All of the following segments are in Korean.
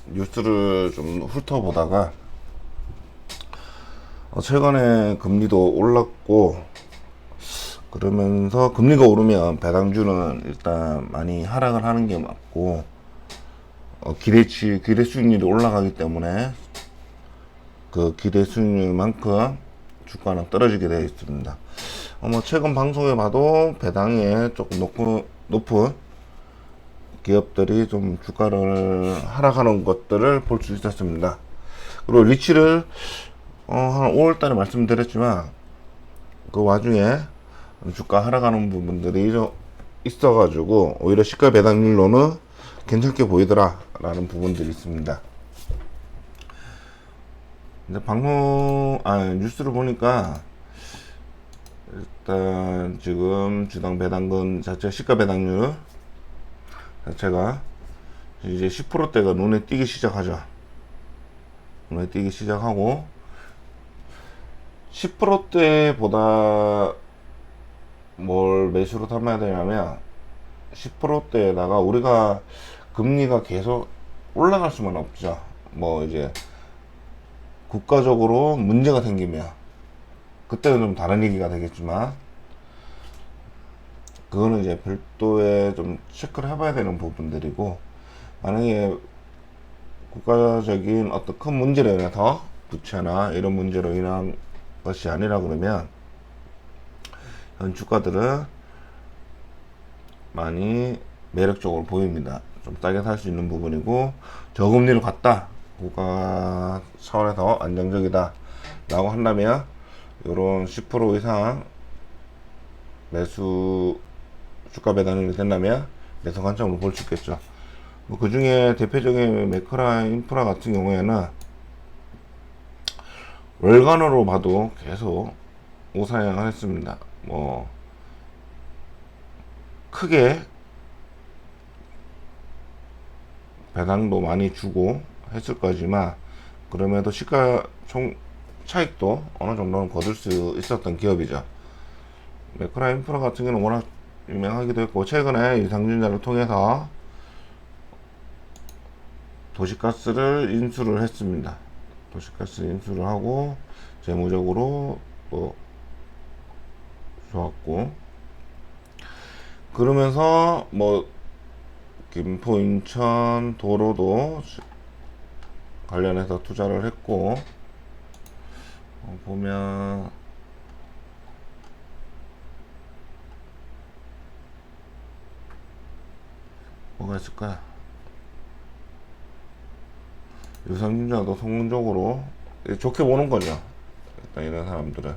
뉴스를 좀 훑어보다가 최근에 금리도 올랐고 그러면서 금리가 오르면 배당주는 일단 많이 하락을 하는 게 맞고 기대 수익률이 올라가기 때문에 그 기대 수익률만큼 주가는 떨어지게 되어 있습니다. 최근 방송에 봐도 배당에 조금 높은 기업들이 좀 주가를 하락하는 것들을 볼 수 있었습니다. 그리고 리치를 한 5월달에 말씀드렸지만 그 와중에 주가 하락하는 부분들이 좀 있어가지고 오히려 시가 배당률로는 괜찮게 보이더라 라는 부분들이 있습니다. 근데 뉴스를 보니까 일단 지금 주당 배당금 자체 시가 배당률 자체가 이제 10%대가 눈에 띄기 시작하죠. 눈에 띄기 시작하고 10%대보다 뭘 매수로 삼아야 되냐면 10%대에다가 우리가 금리가 계속 올라갈 수만 없죠. 뭐 이제 국가적으로 문제가 생기면 그때는 좀 다른 얘기가 되겠지만 그거는 이제 별도의 좀 체크를 해봐야 되는 부분들이고, 만약에 국가적인 어떤 큰 문제로 인해서 부채나 이런 문제로 인한 것이 아니라 그러면 현 주가들은 많이 매력적으로 보입니다. 좀 싸게 살 수 있는 부분이고, 저금리로 갔다, 국가 차원에서 안정적이다 라고 한다면 이런 10% 이상 매수 주가 배당률이 된다면 매수 관점으로 볼 수 있겠죠. 그 중에 대표적인 매크라 인프라 같은 경우에는 월간으로 봐도 계속 우상향을 했습니다. 크게 배당도 많이 주고 했을 거지만 그럼에도 시가 총 차익도 어느 정도는 거둘 수 있었던 기업이죠. 매크라 인프라 같은 경우는 워낙 유명하기도 했고, 최근에 유상증자를 통해서 도시가스를 인수를 했습니다. 도시가스 인수를 하고 재무적으로 또 좋았고, 그러면서 김포 인천 도로도 관련해서 투자를 했고, 보면 뭐가 있을까? 유상증자도 성공적으로 좋게 보는 거죠. 일단 이런 사람들은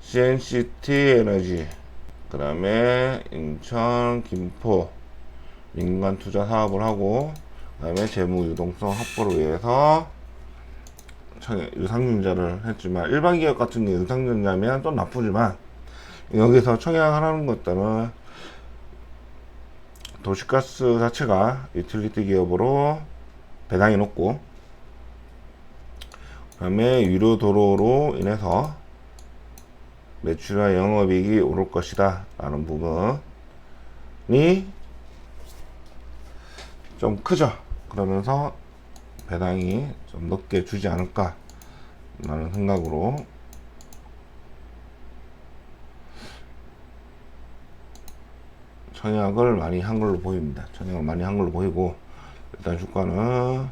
CNCT 에너지, 그 다음에 인천 김포 민간 투자 사업을 하고, 그 다음에 재무 유동성 확보를 위해서 유상증자를 했지만, 일반 기업 같은 게 유상증자면 좀 나쁘지만 여기서 청약하는 것들은 도시가스 자체가 유틸리티 기업으로 배당이 높고, 그 다음에 유료 도로로 인해서 매출과 영업이익이 오를 것이다 라는 부분이 좀 크죠. 그러면서 배당이 좀 높게 주지 않을까 라는 생각으로 청약을 많이 한 걸로 보입니다. 청약을 많이 한 걸로 보이고, 일단 주가는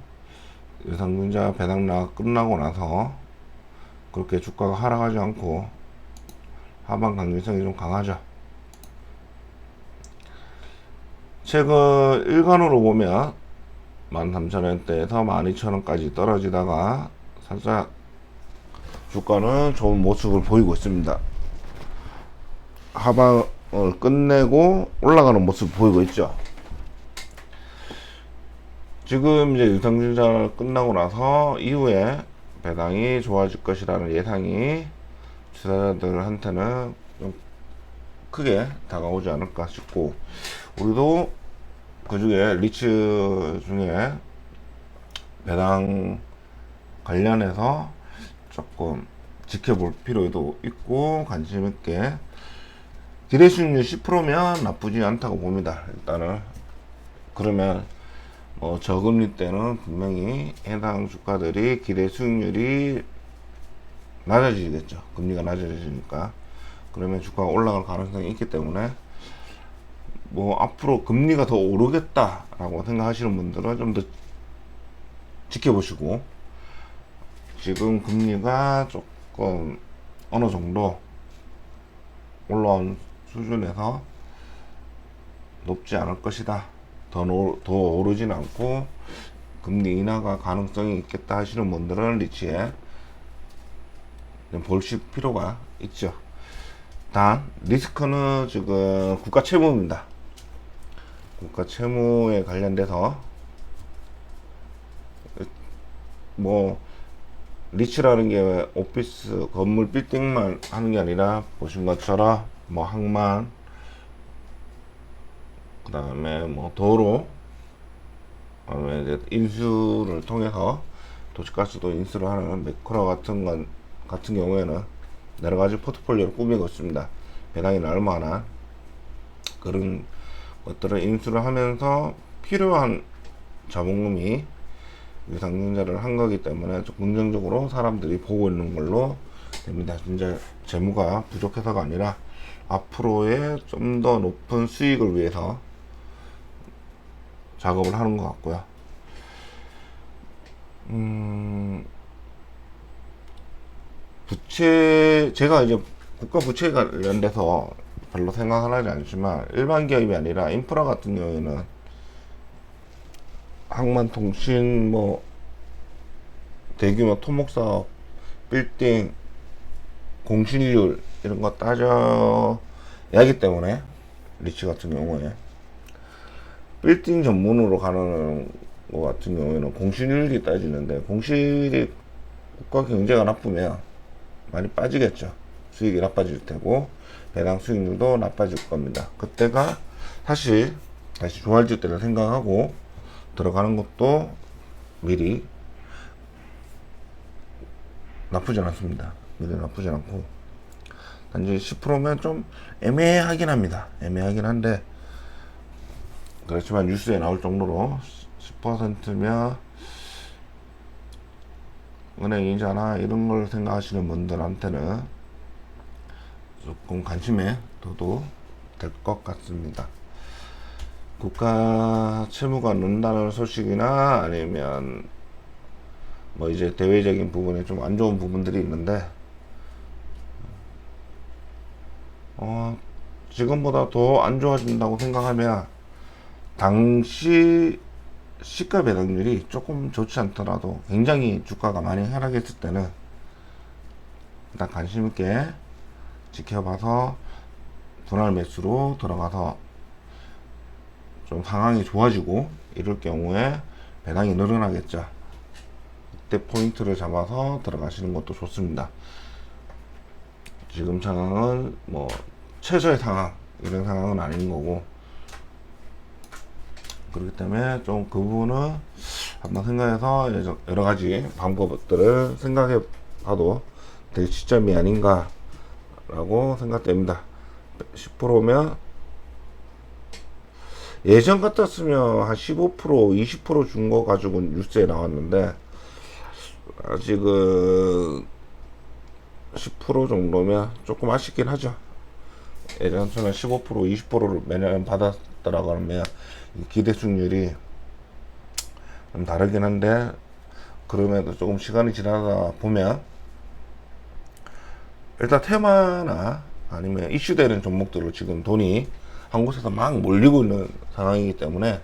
유상증자 배당락 끝나고 나서 그렇게 주가가 하락하지 않고 하방 강진성이 좀 강하죠. 최근 일간으로 보면 13,000원대에서 12,000원까지 떨어지다가 살짝 주가는 좋은 모습을 보이고 있습니다. 하방을 끝내고 올라가는 모습을 보이고 있죠. 지금 이제 유상증자 끝나고 나서 이후에 배당이 좋아질 것이라는 예상이 투자자들한테는 좀 크게 다가오지 않을까 싶고, 우리도 그 중에 리츠 중에 배당 관련해서 조금 지켜볼 필요도 있고, 관심 있게. 기대 수익률 10%면 나쁘지 않다고 봅니다. 일단은 그러면 뭐 저금리 때는 분명히 해당 주가들이 기대 수익률이 낮아지겠죠. 금리가 낮아지니까. 그러면 주가가 올라갈 가능성이 있기 때문에 뭐 앞으로 금리가 더 오르겠다라고 생각하시는 분들은 좀 더 지켜보시고, 지금 금리가 조금 어느 정도 올라온 수준에서 높지 않을 것이다. 더 오르진 않고 금리 인하가 가능성이 있겠다 하시는 분들은 리츠에 좀 보실 필요가 있죠. 단 리스크는 지금 국가 채무입니다. 국가 채무에 관련돼서 뭐 리츠라는 게 오피스 건물 빌딩만 하는 게 아니라 보신 것처럼 뭐 항만, 그 다음에 뭐 도로, 그다음에 이제 인수를 통해서 도시가스도 인수를 하는 매크로 같은 경우에는 여러 가지 포트폴리오를 꾸미고 있습니다. 배당이 나올 만한 그런 것들을 인수를 하면서 필요한 자본금이 유상증자를 한 거기 때문에 좀 긍정적으로 사람들이 보고 있는 걸로 됩니다. 진짜 재무가 부족해서가 아니라 앞으로의 좀 더 높은 수익을 위해서 작업을 하는 것 같고요. 제가 이제 국가 부채 관련돼서 별로 생각을 하지 않지만 일반 기업이 아니라 인프라 같은 경우에는 항만통신, 뭐 대규모 토목사업, 빌딩, 공실률 이런 거 따져야 하기 때문에 리츠 같은 경우에 빌딩 전문으로 가는 거 같은 경우에는 공실률이 따지는데, 공실이 국가 경제가 나쁘면 많이 빠지겠죠. 수익이 나빠질 테고 배당 수익률도 나빠질 겁니다. 그때가 다시 좋아질 때를 생각하고 들어가는 것도 미리 나쁘진 않습니다. 미리 나쁘진 않고, 단지 10%면 좀 애매하긴 합니다. 애매하긴 한데, 그렇지만 뉴스에 나올 정도로 10%면 은행 이자나 이런 걸 생각하시는 분들한테는 조금 관심에 둬도 될 것 같습니다. 국가 채무가 는다는 소식이나 아니면 뭐 이제 대외적인 부분에 좀 안 좋은 부분들이 있는데, 지금보다 더 안 좋아진다고 생각하면 당시 시가 배당률이 조금 좋지 않더라도 굉장히 주가가 많이 하락했을 때는 일단 관심 있게 지켜봐서 분할 매수로 들어가서 좀 상황이 좋아지고 이럴 경우에 배당이 늘어나겠죠. 그때 포인트를 잡아서 들어가시는 것도 좋습니다. 지금 상황은 뭐 최저의 상황, 이런 상황은 아닌 거고, 그렇기 때문에 좀 그 부분은 한번 생각해서 여러 가지 방법들을 생각해 봐도 될 시점이 아닌가 라고 생각됩니다. 10%면 예전 같았으면 한 15%, 20% 준 거 가지고 뉴스에 나왔는데, 아직은 10% 정도면 조금 아쉽긴 하죠. 예전처럼 15%, 20%를 매년 받았더라고 하면 기대 수익률이 좀 다르긴 한데, 그럼에도 조금 시간이 지나다 보면 일단 테마나 아니면 이슈되는 종목들로 지금 돈이 한 곳에서 막 몰리고 있는 상황이기 때문에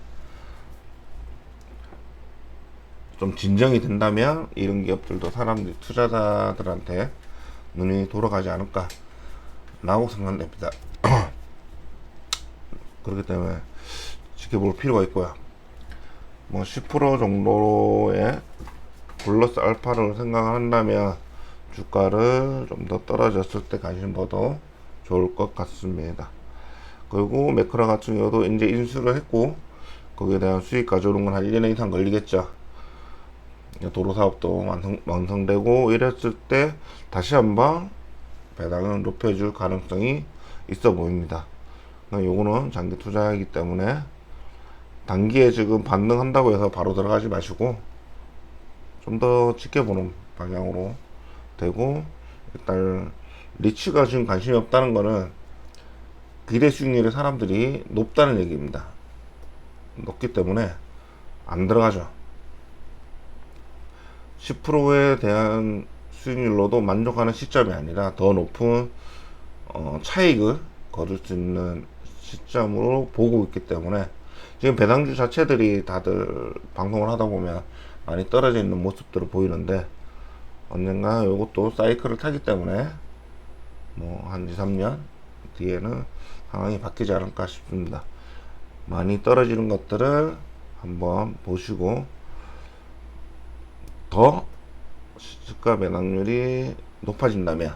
좀 진정이 된다면 이런 기업들도 사람들, 투자자들한테 눈이 돌아가지 않을까 라고 생각됩니다. 그렇기 때문에 지켜볼 필요가 있고요. 뭐 10% 정도의 플러스 알파를 생각한다면 주가를 좀 더 떨어졌을 때 관심 봐도 좋을 것 같습니다. 그리고 매크로 같은 경우도 이제 인수를 했고 거기에 대한 수익 가져오는 건 한 1년 이상 걸리겠죠. 도로 사업도 완성되고 이랬을 때 다시 한번 배당을 높여줄 가능성이 있어 보입니다. 요거는 장기 투자이기 때문에 단기에 지금 반등한다고 해서 바로 들어가지 마시고 좀 더 지켜보는 방향으로 되고, 일단 리츠가 지금 관심이 없다는 거는 기대 수익률이 사람들이 높다는 얘기입니다. 높기 때문에 안 들어가죠. 10%에 대한 수익률로도 만족하는 시점이 아니라 더 높은 차익을 거둘 수 있는 시점으로 보고 있기 때문에, 지금 배당주 자체들이 다들 방송을 하다 보면 많이 떨어져 있는 모습들을 보이는데, 언젠가 이것도 사이클을 타기 때문에 뭐 한 2, 3년 뒤에는 상황이 바뀌지 않을까 싶습니다. 많이 떨어지는 것들을 한번 보시고, 더 시가 배당률이 높아진다면,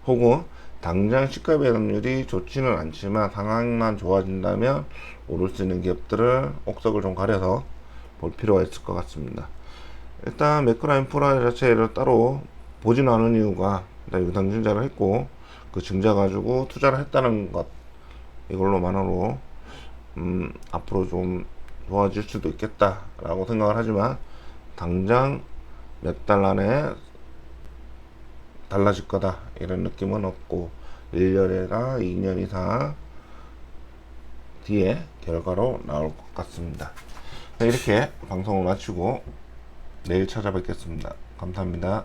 혹은 당장 시가 배당률이 좋지는 않지만 상황만 좋아진다면 오를 수 있는 기업들을 옥석을 좀 가려서 볼 필요가 있을 것 같습니다. 일단 매크로인프라 자체를 따로 보지는 않은 이유가, 유상 증자를 했고 그 증자 가지고 투자를 했다는 것, 이걸로만으로 앞으로 좀 좋아질 수도 있겠다라고 생각을 하지만, 당장 몇 달 안에 달라질 거다 이런 느낌은 없고, 1년이나 2년 이상 뒤에 결과로 나올 것 같습니다. 이렇게 방송을 마치고 내일 찾아뵙겠습니다. 감사합니다.